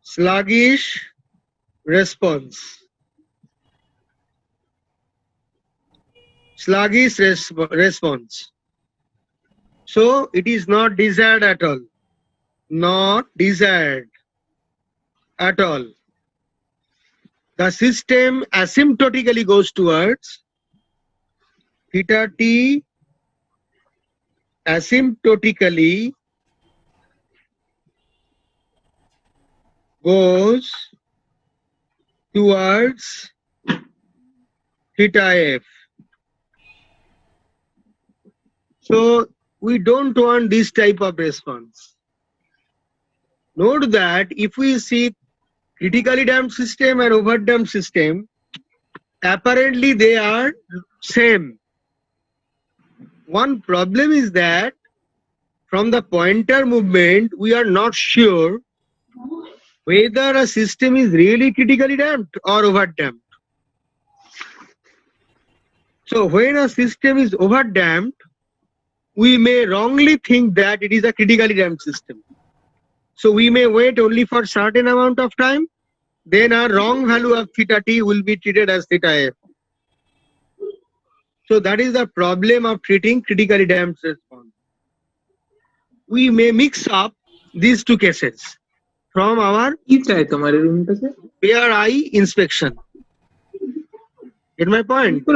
Sluggish response. Sluggish response. So it is not desired at all. Not desired at all. The system asymptotically goes towards theta t, asymptotically goes towards theta f. So we don't want this type of response. Note that if we see critically damped system and overdamped system, apparently they are same. One problem is that from the pointer movement, we are not sure whether a system is really critically damped or overdamped. So when a system is overdamped, we may wrongly think that it is a critically damped system. So we may wait only for certain amount of time, then our wrong value of theta t will be treated as theta f. So that is the problem of treating critically damped response. We may mix up these two cases from our bare eye inspection. Get my point?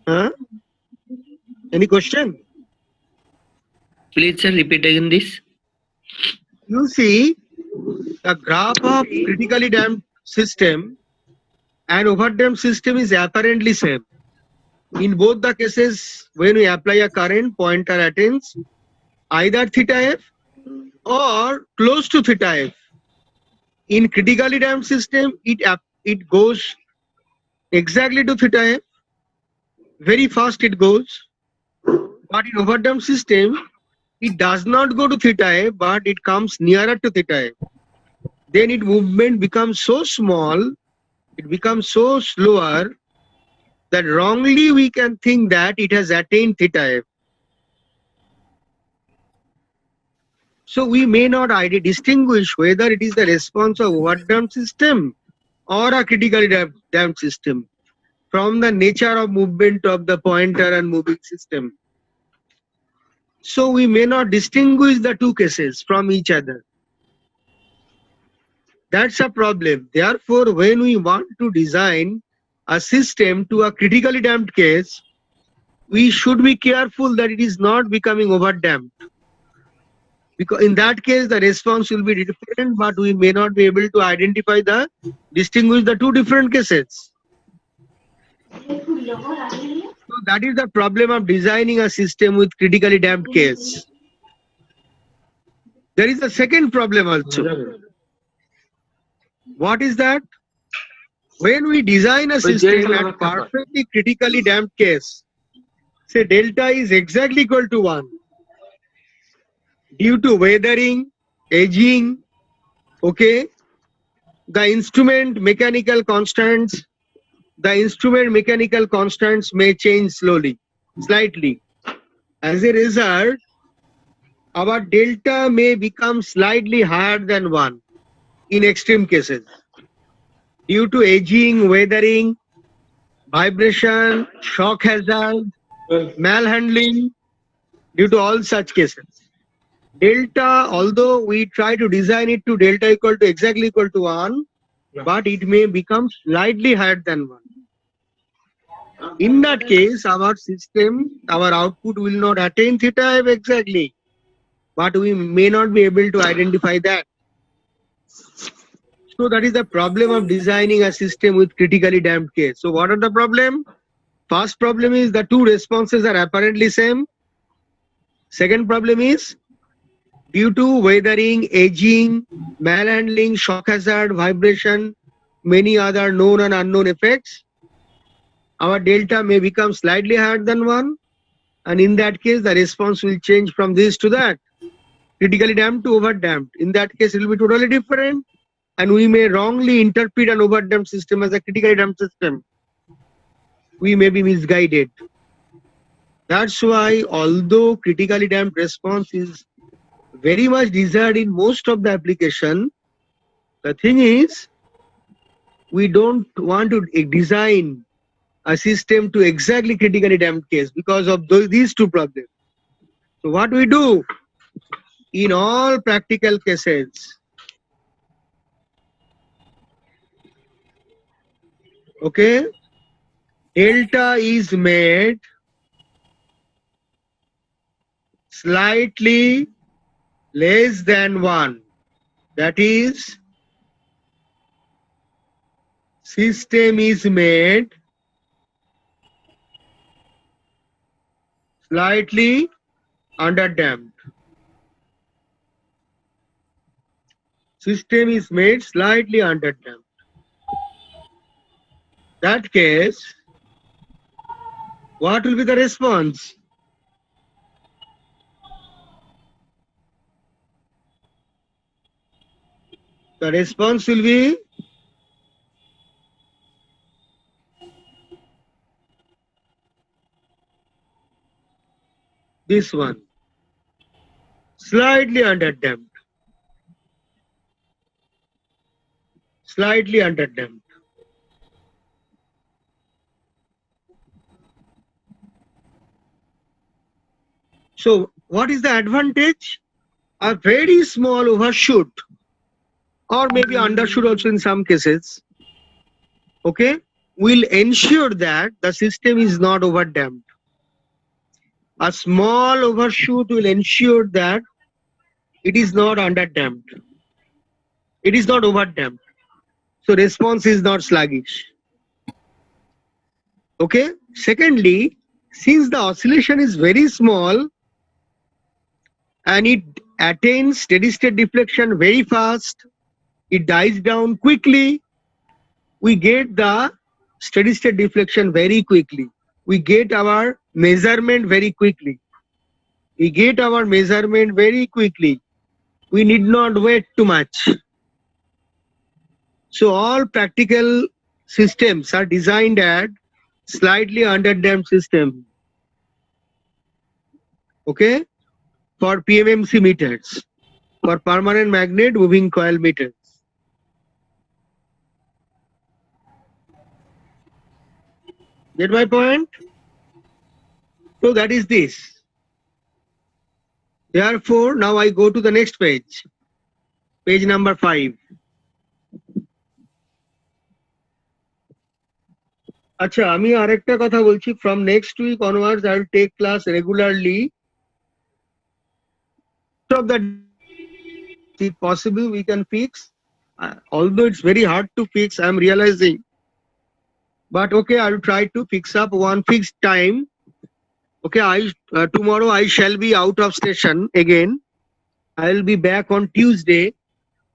Huh? Any question? Please, sir, repeat again this. You see, the graph of critically damped system and overdamped system is apparently same. In both the cases, when we apply a current, pointer attains either theta f or close to theta f. In critically damped system, it goes exactly to theta f. Very fast it goes. But in overdamped system, it does not go to theta f, but it comes nearer to theta f. Then its movement becomes so small, it becomes so slower that wrongly we can think that it has attained theta f. So we may not distinguish whether it is the response of overdamped system or a critically damped system from the nature of movement of the pointer and moving system. So we may not distinguish the two cases from each other. That's a problem. Therefore, when we want to design a system to a critically damped case, we should be careful that it is not becoming overdamped. Because in that case, the response will be different, but we may not be able to distinguish the two different cases. So that is the problem of designing a system with critically damped case. There is a second problem also. What is that? When we design a system at perfectly critically damped case, say delta is exactly equal to 1. Due to weathering, aging, okay, the instrument mechanical constants may change slightly. As a result, our delta may become slightly higher than 1 in extreme cases. Due to aging, weathering, vibration, shock hazard, malhandling, due to all such cases. Delta, although we try to design it to delta exactly equal to 1, but it may become slightly higher than 1. In that case, our system, our output will not attain theta f exactly, but we may not be able to identify that. So that is the problem of designing a system with critically damped case. So what are the problem? First problem is the two responses are apparently same. Second problem is due to weathering, aging, malhandling, shock hazard, vibration, many other known and unknown effects, our delta may become slightly higher than 1, and in that case the response will change from this to that, critically damped to overdamped. In that case it will be totally different, and we may wrongly interpret an overdamped system as a critically damped system. We may be misguided. That's why although critically damped response is very much desired in most of the application. The thing is, we don't want to design a system to exactly critically damped case because of these two problems. So what we do in all practical cases, okay, delta is made slightly less than 1. That is, system is made slightly underdamped. System is made slightly underdamped. That case, what will be the response? The response will be this one, slightly underdamped. Slightly underdamped. So what is the advantage? A very small overshoot or maybe undershoot also in some cases, okay, will ensure that the system is not overdamped. A small overshoot will ensure that it is not underdamped. It is not overdamped. So response is not sluggish. Okay. Secondly, since the oscillation is very small and it attains steady state deflection very fast, it dies down quickly, we get the steady state deflection very quickly. We get our measurement very quickly. We get our measurement very quickly. We need not wait too much. So all practical systems are designed at slightly underdamped system. Okay, for PMMC meters, for permanent magnet moving coil meters. Get my point? So that is this. Therefore, now I go to the next page. Page number 5. আচ্ছা আমি আরেকটা কথা বলছি, from next week onwards I will take class regularly. Of that, if possible, we can fix. Although it's very hard to fix, I'm realizing. But okay, I will try to fix up one fixed time. Okay, tomorrow I shall be out of station again. I will be back on Tuesday.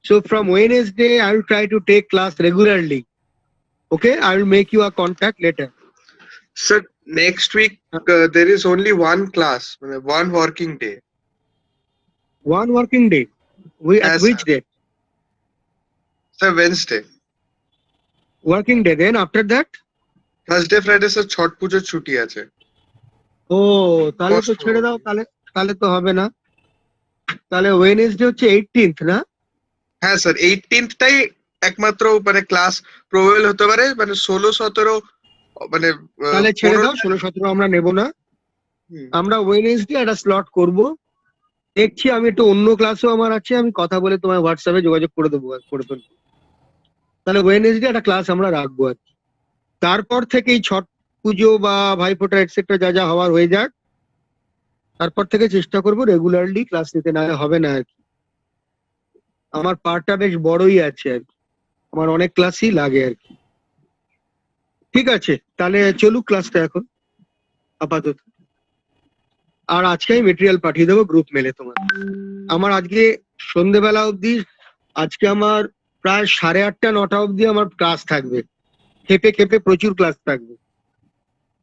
So from Wednesday, I will try to take class regularly. Okay, I will make you a contact later. Sir, next week there is only one class, one working day. One working day. At Yes, which sir. date? Sir, Wednesday. Working day. Then after that? Thursday, Friday, sir, ছট পুজোর ছুটি আছে। ও তাহলে তো ছেড়ে দাও, তাহলে তো হবে না। তাহলে ওয়েডনেসডে হচ্ছে 18th না? হ্যাঁ স্যার, 18th টাই একমাত্র মানে ক্লাস প্রবেল হতে পারে, মানে 16-17 মানে তাহলে ছেড়ে দাও, 16-17 আমরা নেব না। আমরা ওয়েডনেসডে একটা স্লট করব। দেখছি আমি একটু অন্য ক্লাসও আমার আছে, আমি কথা বলে তোমার হোয়াটসঅ্যাপে যোগাযোগ করে দেবো, করে ফেলবো। তাহলে ওয়েডনেসডে একটা ক্লাস আমরা রাখবো আর কি। তারপর থেকেই ছট পুজো বা ভাইফোঁটা এটসেট্রা যা যা হওয়ার হয়ে যাক, তারপর থেকে চেষ্টা করব রেগুলারলি ক্লাস নিতে, না হবে না আর কি। আমার পার্টটা বেশ বড়ই আছে আর কি, আমার অনেক ক্লাসই লাগে আর কি। ঠিক আছে, তাহলে চলুক ক্লাসটা এখন আপাতত। আর আজকে আমি মেটেরিয়াল পাঠিয়ে দেবো গ্রুপ মেলে তোমার। আমার আজকে সন্ধ্যেবেলা অবধি, আজকে আমার প্রায় 8:30-9টা অবধি আমার ক্লাস থাকবে, খেপে খেপে প্রচুর ক্লাস থাকবে।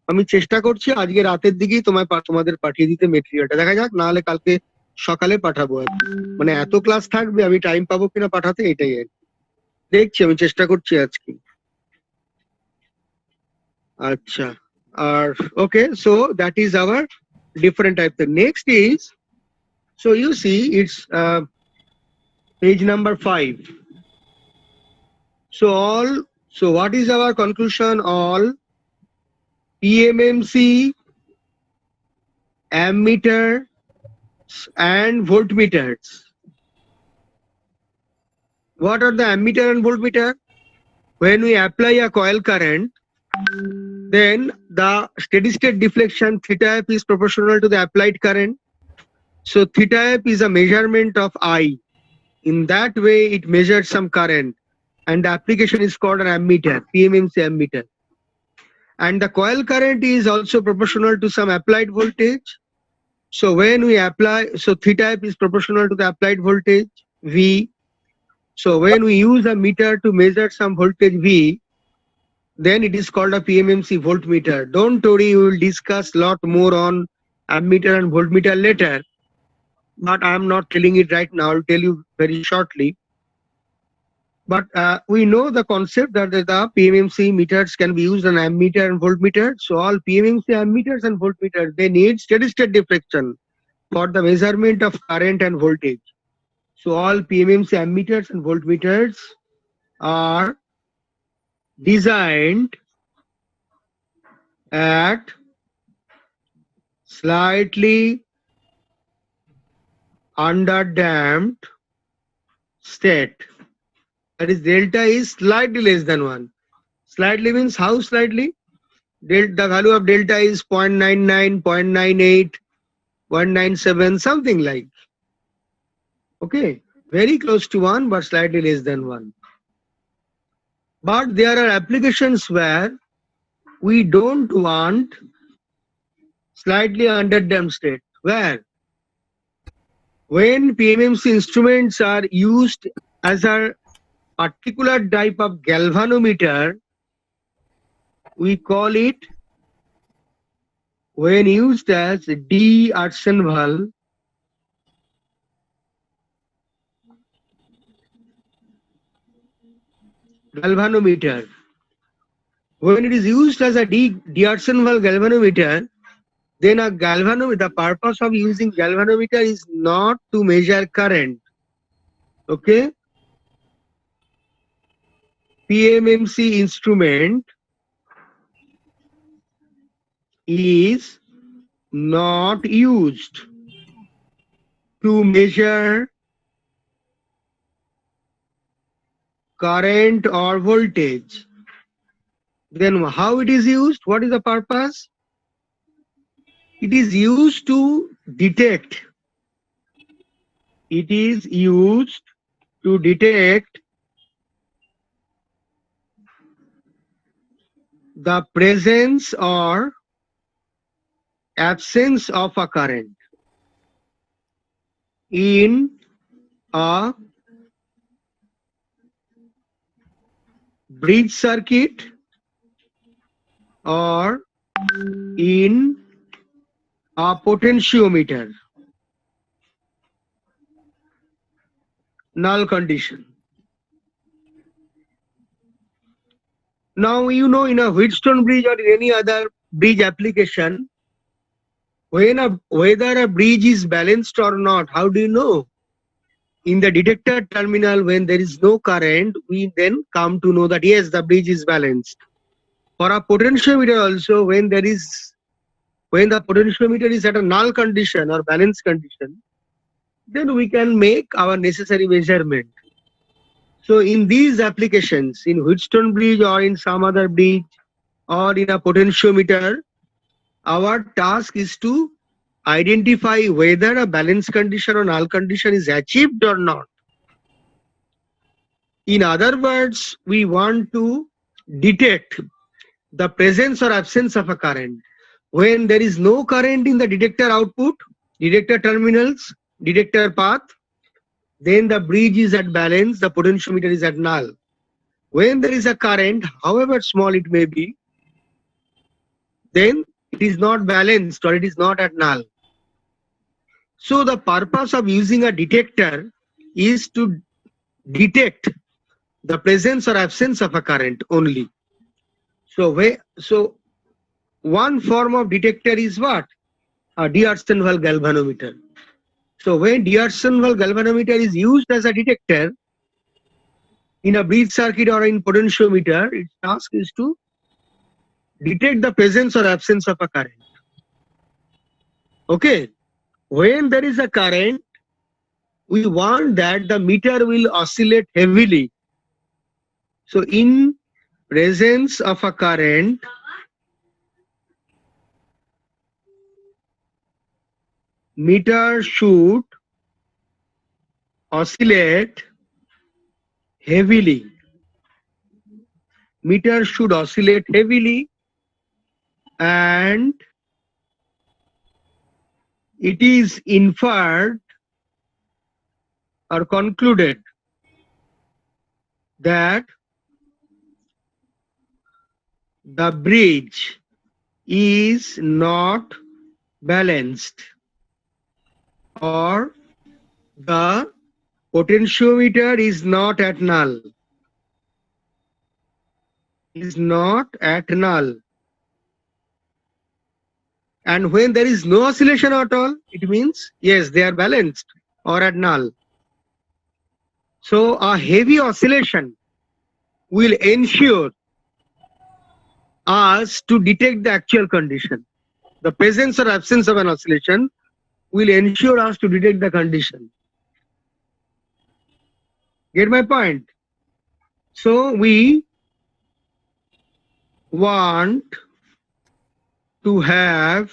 আমি চেষ্টা করছি আজকে রাতের দিকেই তোমাদের পাঠিয়ে দিতে মেটেরিয়ালটা, দেখা যাক, না হলে কালকে সকালে পাঠাবো আর কি। মানে এত ক্লাস থাকবে, আমি টাইম পাবো কিনা পাঠাতে, এটাই আর কি। দেখছি, আমি চেষ্টা করছি আজকে। আচ্ছা, আর okay, so that is our different type. The next is So you see, it's page number 5. So what is our conclusion? All PMMC, ammeter and voltmeters. What are the ammeter and voltmeter? When we apply a coil current, then the steady state deflection theta f is proportional to the applied current. So theta f is a measurement of I. In that way, it measures some current, and the application is called an ammeter, PMMC ammeter. And the coil current is also proportional to some applied voltage. So when we apply, so theta f is proportional to the applied voltage V. So when we use a meter to measure some voltage V, then it is called a PMMC voltmeter. Don't worry, we will discuss lot more on ammeter and voltmeter later, but I am not telling it right now. I'll tell you very shortly. But we know the concept that the PMMC meters can be used on ammeter and voltmeter. So all PMMC ammeters and voltmeters, they need steady state deflection for the measurement of current and voltage. So all PMMC ammeters and voltmeters are designed at slightly underdamped state. That is, delta is slightly less than 1. Slightly means how slightly? The value of delta is 0.99, 0.98, 0.97, something like. Okay, very close to 1, but slightly less than 1. But there are applications where we don't want slightly underdamped state. Where? When PMMC instruments are used as a particular type of galvanometer, we call it, when used as D'Arsonval galvanometer. When it is used as a D'Arsonval galvanometer, then a galvanometer, the purpose of using galvanometer is not to measure current. Okay? PMMC instrument is not used to measure current or voltage. Then how it is used? What is the purpose? It is used to detect. It is used to detect the presence or absence of a current in a bridge circuit or in a potentiometer. Null condition. Now you know, in a Wheatstone bridge or in any other bridge application, whether a bridge is balanced or not, how do you know? In the detector terminal, when there is no current, we then come to know that yes, the bridge is balanced. For a potentiometer also, when the potentiometer is at a null condition or balanced condition, then we can make our necessary measurement. So in these applications, in Wheatstone bridge or in some other bridge or in a potentiometer, our task is to identify whether a balanced condition or null condition is achieved or not. In other words, we want to detect the presence or absence of a current. When there is no current in the detector output, detector terminals, detector path, then the bridge is at balance, the potentiometer is at null. When there is a current, however small it may be, then it is not balanced or it is not at null. So the purpose of using a detector is to detect the presence or absence of a current only. So one form of detector is what? A D'Arsonval galvanometer. So when D'Arsonval galvanometer is used as a detector in a bridge circuit or in potentiometer, its task is to detect the presence or absence of a current. Okay. When there is a current, we want that the meter will oscillate heavily. So in presence of a current, meter should oscillate heavily. Meter should oscillate heavily, and it is inferred or concluded that the bridge is not balanced, or the potentiometer is not at null. Is not at null. And when there is no oscillation at all, it means yes, they are balanced or at null. So a heavy oscillation will ensure us to detect the actual condition. The presence or absence of an oscillation will ensure us to detect the condition. Get my point? So we want to have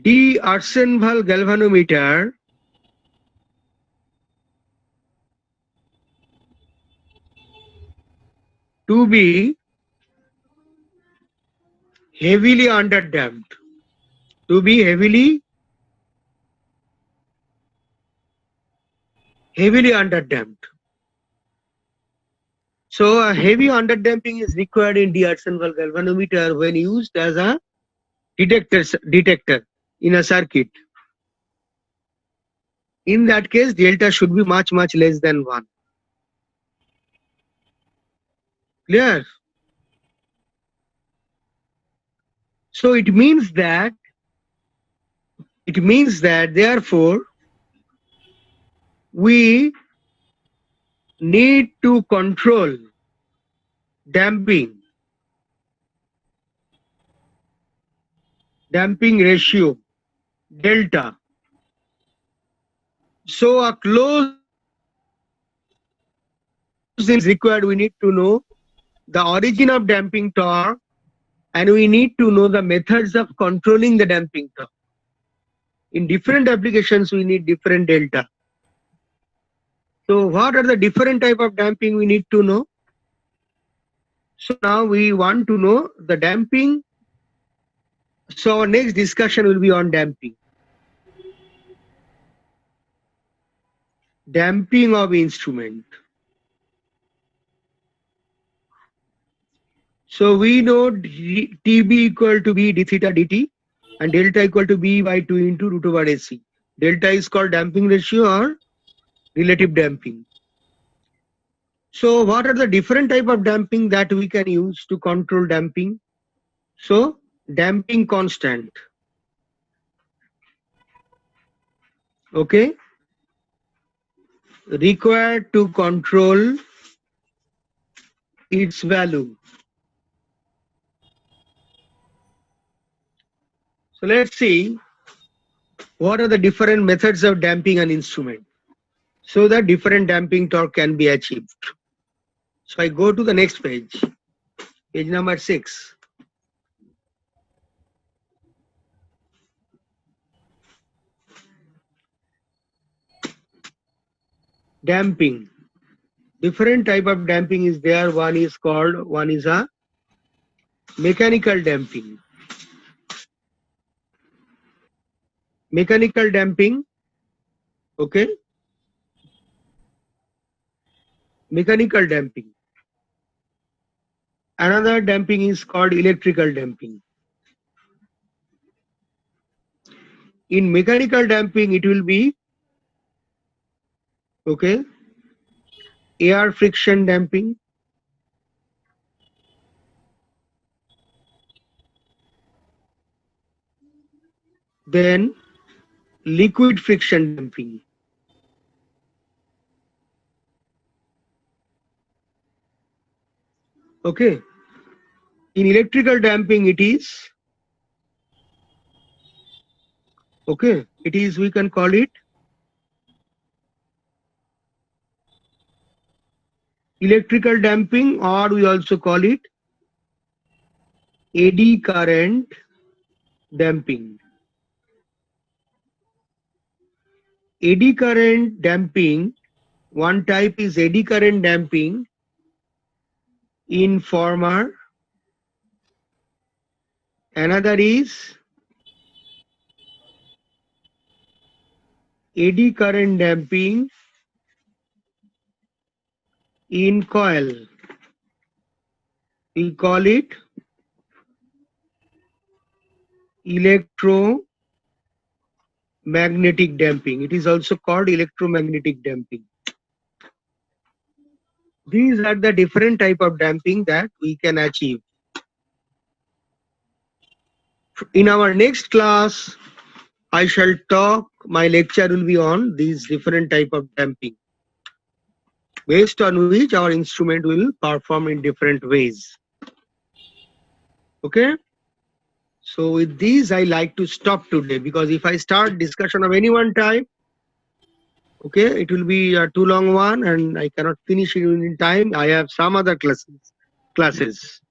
D'Arsonval galvanometer to be heavily underdamped. To be heavily underdamped. So a heavy underdamping is required in D'Arsonval galvanometer when used as a detector in a circuit. In that case, delta should be much less than 1. Clear? So it means that therefore we need to control damping ratio delta. So a close is required. We need to know the origin of damping torque, and we need to know the methods of controlling the damping torque. In different applications, we need different delta. So what are the different type of damping we need to know? So now we want to know the damping. So our next discussion will be on damping. Damping of instrument. So we know TB equal to B d theta dt and delta equal to B by 2 into root over AC. Delta is called damping ratio or relative damping. So what are the different type of damping that we can use to control damping? So damping constant, okay, required to control its value. So let's see what are the different methods of damping an instrument so that different damping torque can be achieved. So I go to the next page, page number 6. Damping. Different type of damping is there. One is a mechanical damping. Mechanical damping, okay. Mechanical damping. Another damping is called electrical damping. In mechanical damping, it will be, okay, air friction damping, then liquid friction damping. Okay. In electrical damping, it is, okay, it is, we can call it electrical damping, or we also call it eddy current damping. Eddy current damping, one type is eddy current damping in former, another is eddy current damping in coil. We call it electromagnetic damping. It is also called electromagnetic damping. These are the different type of damping that we can achieve. In our next class, I shall talk, my lecture will be on these different type of damping, based on which our instrument will perform in different ways. Okay? So with these, I like to stop today, because if I start discussion of any one type, okay, it will be a too long one and I cannot finish it in time. I have some other classes.